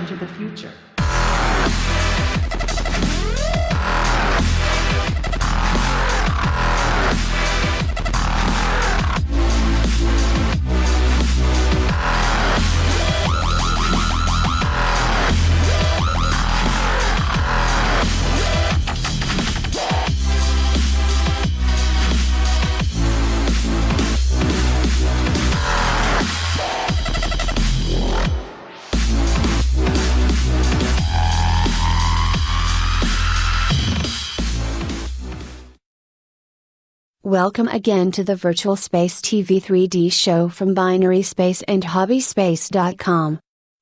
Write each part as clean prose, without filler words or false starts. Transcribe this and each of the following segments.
into the future. Welcome again to the virtual SpaceTV 3D show from Binary Space and HobbySpace.com.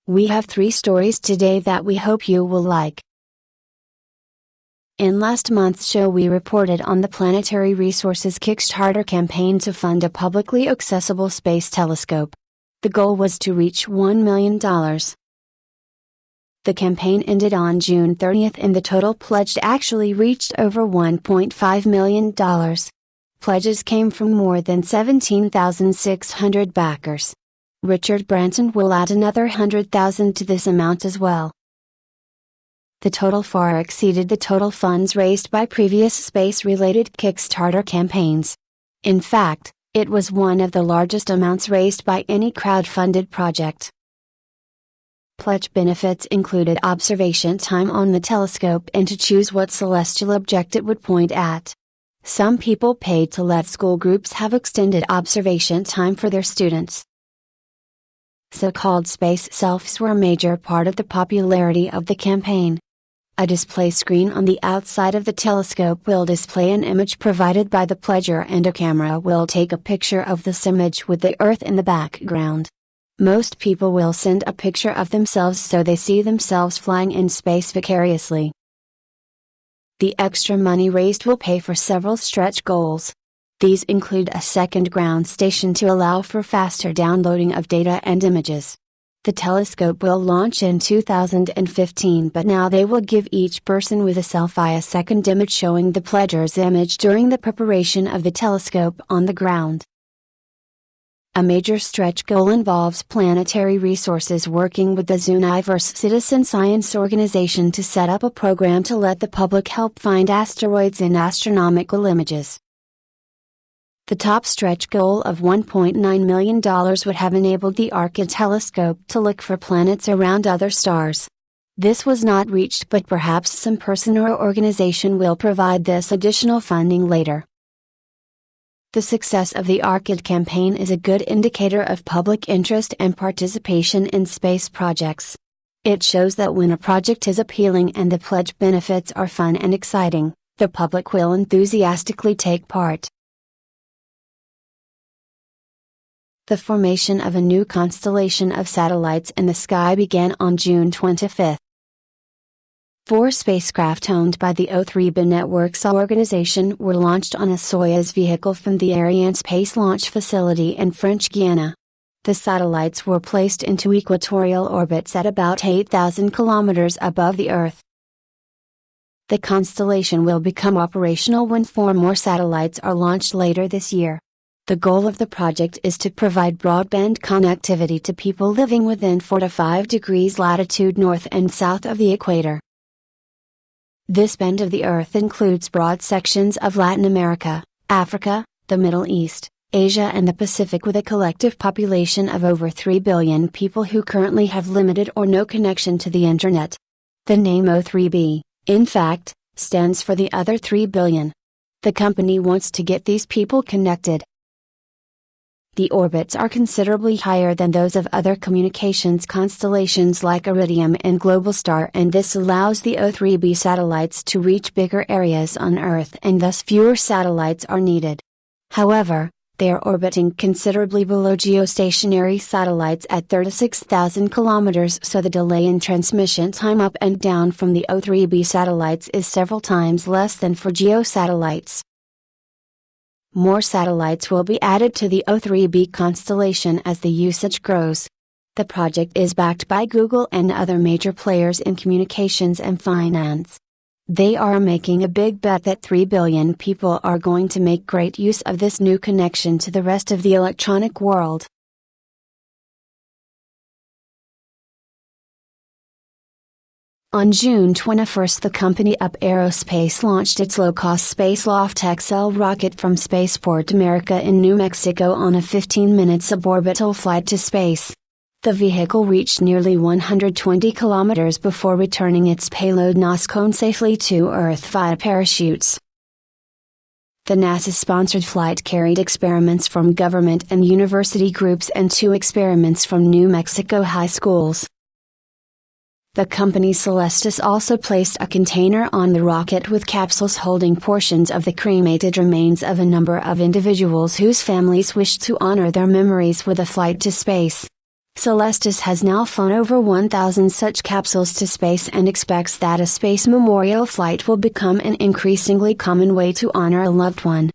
We have 3 stories today that we hope you will like. In last month's show we reported on the Planetary Resources Kickstarter campaign to fund a publicly accessible space telescope. The goal was to reach $1 million. The campaign ended on June 30th and the total pledged actually reached over $1.5 million. Pledges came from more than 17,600 backers. Richard Branson will add another 100,000 to this amount as well. The total far exceeded the total funds raised by previous space-related Kickstarter campaigns. In fact, it was one of the largest amounts raised by any crowd-funded project. Pledge benefits included observation time on the telescope and to choose what celestial object it would point at. Some people paid to let school groups have extended observation time for their students. So-called space selfies were a major part of the popularity of the campaign. A display screen on the outside of the telescope will display an image provided by the pledger and a camera will take a picture of this image with the Earth in the background. Most people will send a picture of themselves so they see themselves flying in space vicariously. The extra money raised will pay for several stretch goals. These include a second ground station to allow for faster downloading of data and images. The telescope will launch in 2015, but now they will give each person with a selfie a second image showing the pledger's image during the preparation of the telescope on the ground. A major stretch goal involves Planetary Resources working with the Zooniverse citizen science organization to set up a program to let the public help find asteroids in astronomical images. The top stretch goal of $1.9 million would have enabled the Arcade telescope to look for planets around other stars. This was not reached, but perhaps some person or organization will provide this additional funding later. The success of the Arcade campaign is a good indicator of public interest and participation in space projects. It shows that when a project is appealing and the pledge benefits are fun and exciting, the public will enthusiastically take part. The formation of a new constellation of satellites in the sky began on June 25. 4 spacecraft owned by the O3b Networks organization were launched on a Soyuz vehicle from the Aerospace launch facility in French Guiana. The satellites were placed into equatorial orbits at about 8,000 kilometers above the Earth. The constellation will become operational when 4 more satellites are launched later this year. The goal of the project is to provide broadband connectivity to people living within 4 to 5 degrees latitude north and south of the equator. This bend of the Earth includes broad sections of Latin America, Africa, the Middle East, Asia and the Pacific, with a collective population of over 3 billion people who currently have limited or no connection to the Internet. The name O3b, in fact, stands for the other 3 billion. The company wants to get these people connected. The orbits are considerably higher than those of other communications constellations like Iridium and Globalstar, and this allows the O3b satellites to reach bigger areas on Earth and thus fewer satellites are needed. However, they are orbiting considerably below geostationary satellites at 36,000 kilometers, so the delay in transmission time up and down from the O3b satellites is several times less than for geosatellites. More satellites will be added to the O3b constellation as the usage grows. The project is backed by Google and other major players in communications and finance. They are making a big bet that 3 billion people are going to make great use of this new connection to the rest of the electronic world. On June 21, the company UP Aerospace launched its low-cost Spaceloft XL rocket from Spaceport America in New Mexico on a 15-minute suborbital flight to space. The vehicle reached nearly 120 kilometers before returning its payload NOSCON safely to Earth via parachutes. The NASA-sponsored flight carried experiments from government and university groups and 2 experiments from New Mexico high schools. The company Celestis also placed a container on the rocket with capsules holding portions of the cremated remains of a number of individuals whose families wished to honor their memories with a flight to space. Celestis has now flown over 1,000 such capsules to space and expects that a space memorial flight will become an increasingly common way to honor a loved one.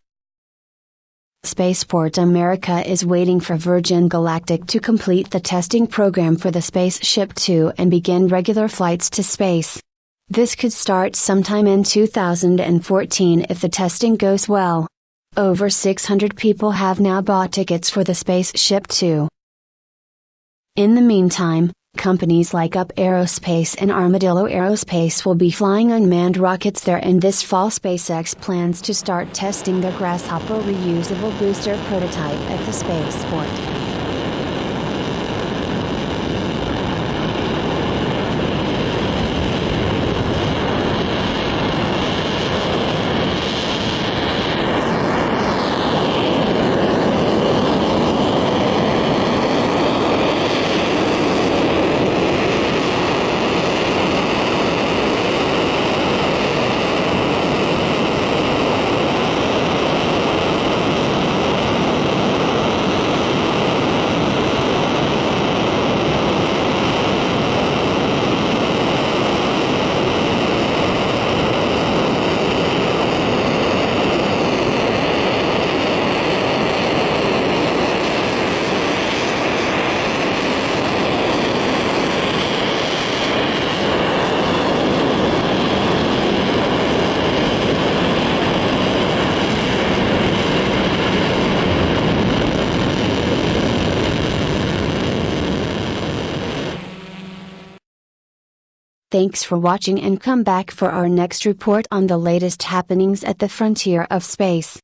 Spaceport America is waiting for Virgin Galactic to complete the testing program for the Spaceship Two and begin regular flights to space. This could start sometime in 2014 if the testing goes well. Over 600 people have now bought tickets for the Spaceship Two. In the meantime, companies like UP Aerospace and Armadillo Aerospace will be flying unmanned rockets there, and this fall SpaceX plans to start testing their Grasshopper reusable booster prototype at the spaceport. Thanks for watching, and come back for our next report on the latest happenings at the frontier of space.